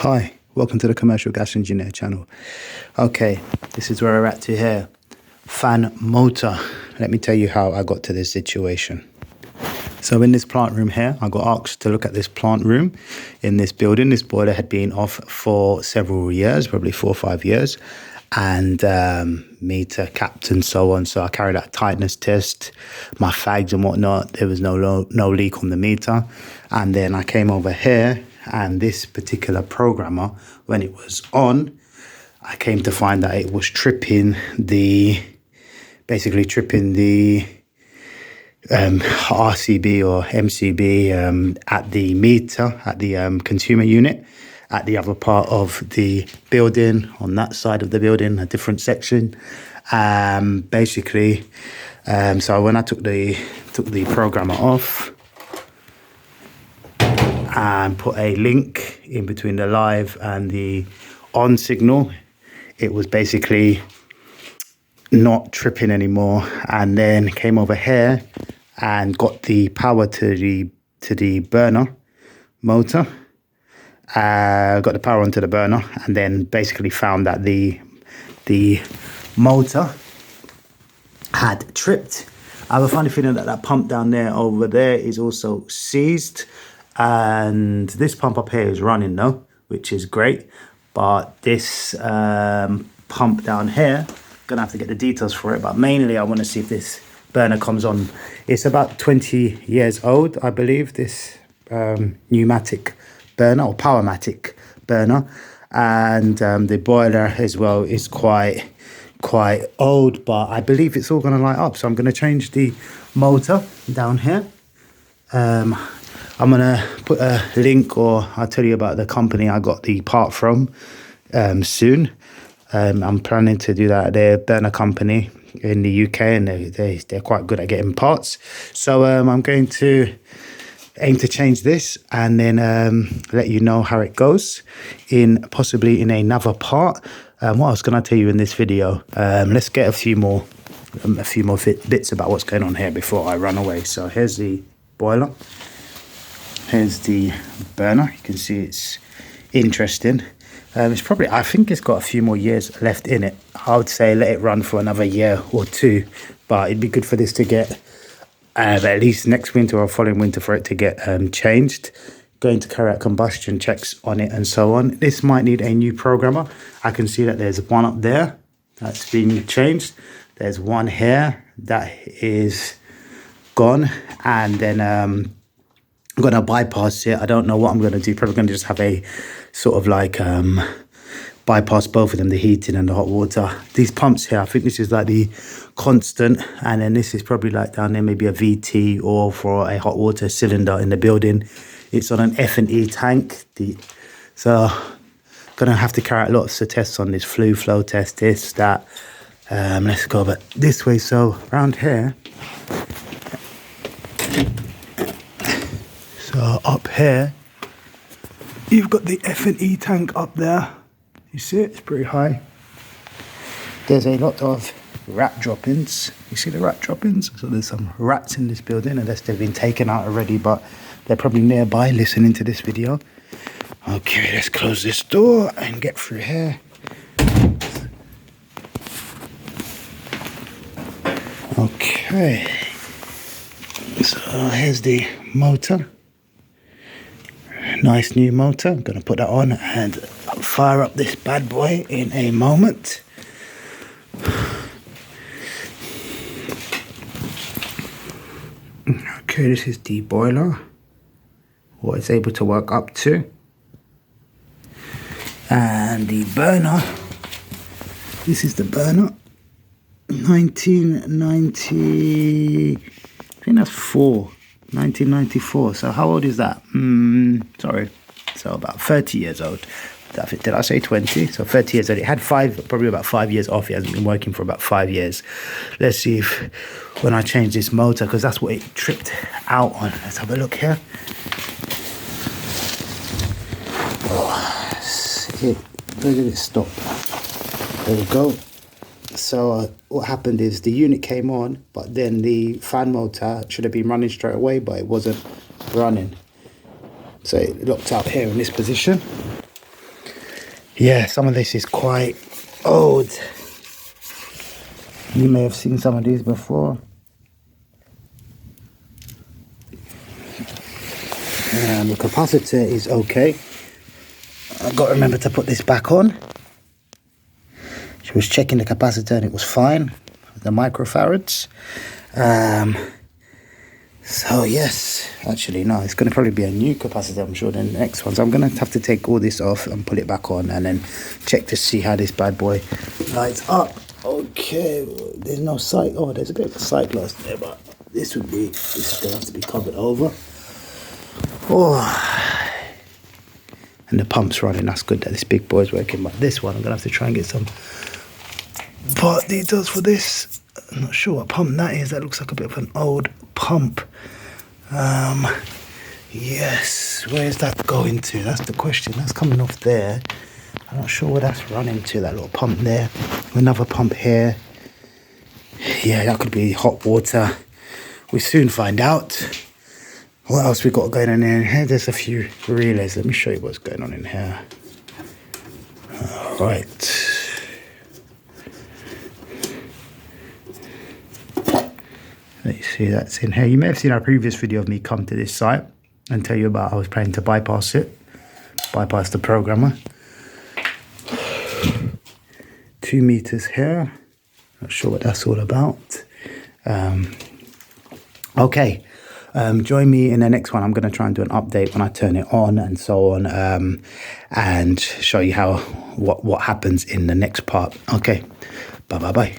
Hi, welcome to the Commercial Gas Engineer channel. Okay, this is where we're at to here. Fan motor. Let me tell you how I got to this situation. So in this plant room here, I got asked to look at this plant room in this building. This boiler had been off for several years, probably 4 or 5 years, and meter capped and so on. So I carried out a tightness test, my fags and whatnot. There was no leak on the meter. And then I came over here, and this particular programmer, when it was on, I came to find that it was basically tripping the RCB or MCB at the meter, at the consumer unit, at the other part of the building, on that side of the building, a different section. Basically, so when I took the programmer off and put a link in between the live and the on signal, it was basically not tripping anymore. And then came over here and got the power to the burner motor. Got the power onto the burner, and then basically found that the motor had tripped. I have a funny feeling that that pump down there over there is also seized, and this pump up here is running though, which is great. But this pump down here, gonna have to get the details for it, but mainly I want to see if this burner comes on. It's about 20 years old, I believe, this pneumatic burner or powermatic burner, and the boiler as well is quite old, but I believe it's all going to light up. So I'm going to change the motor down here. I'm going to put a link, or I'll tell you about the company I got the part from soon. I'm planning to do that. They're a burner company in the UK, and they're quite good at getting parts. So I'm going to aim to change this and then let you know how it goes possibly in another part. What else can I tell you in this video? Let's get a few more bits about what's going on here before I run away. So here's the boiler. Here's the burner. You can see it's interesting. It's probably, I think it's got a few more years left in it. I would say let it run for another year or two, but it'd be good for this to get at least next winter or following winter for it to get changed. Going to carry out combustion checks on it and so on. This might need a new programmer. I can see that there's one up there that's been changed. There's one here that is gone, and then I'm going to bypass it. I don't know what I'm going to do. Probably going to just have a sort of like bypass both of them, the heating and the hot water. These pumps here, I think this is like the constant, and then this is probably like down there maybe a VT or for a hot water cylinder in the building. It's on an F&E tank. So gonna have to carry out lots of tests on this, flow test, this, that. Let's go but this way. So around here, so up here you've got the F&E tank up there. You see it? It's pretty high. There's a lot of rat droppings. You see the rat droppings? So there's some rats in this building, unless they've been taken out already, but they're probably nearby listening to this video. Okay, let's close this door and get through here. Okay. So here's the motor. Nice new motor. I'm going to put that on and fire up this bad boy in a moment. Okay, this is the boiler, what it's able to work up to. And the burner, this is the burner, 1990, I think that's 1994. So how old is that? Sorry, so about 30 years old. Did I say 20? So 30 years old. It had probably about 5 years off. It hasn't been working for about 5 years. Let's see if when I change this motor, because that's what it tripped out on. Let's have a look here. Oh, where did it stop? There we go. So what happened is the unit came on, but then the fan motor should have been running straight away, but it wasn't running. So it locked out here in this position. Yeah, some of this is quite old. You may have seen some of these before. And the capacitor is okay. I've got to remember to put this back on. She was checking the capacitor and it was fine. The microfarads. So yes, actually no, it's going to probably be a new capacitor, I'm sure, than the next one. So I'm going to have to take all this off and put it back on and then check to see how this bad boy lights up. Okay, there's no sight. Oh, there's a bit of a sight glass there, but this is going to have to be covered over. Oh, and the pump's running. That's good that this big boy's working, but this one I'm going to have to try and get some part details for this. I'm not sure what pump that is. That looks like a bit of an old pump. Yes, where is that going to? That's the question. That's coming off there. I'm not sure where that's running to, that little pump there. Another pump here. Yeah, that could be hot water. We'll soon find out. What else we got going on in here? There's a few relays. Let me show you what's going on in here. All right. Let you see that's in here. You may have seen our previous video of me come to this site and tell you about I was planning to bypass the programmer. 2 meters here. Not sure what that's all about. Okay. Join me in the next one. I'm going to try and do an update when I turn it on and so on, and show you what happens in the next part. Okay. Bye.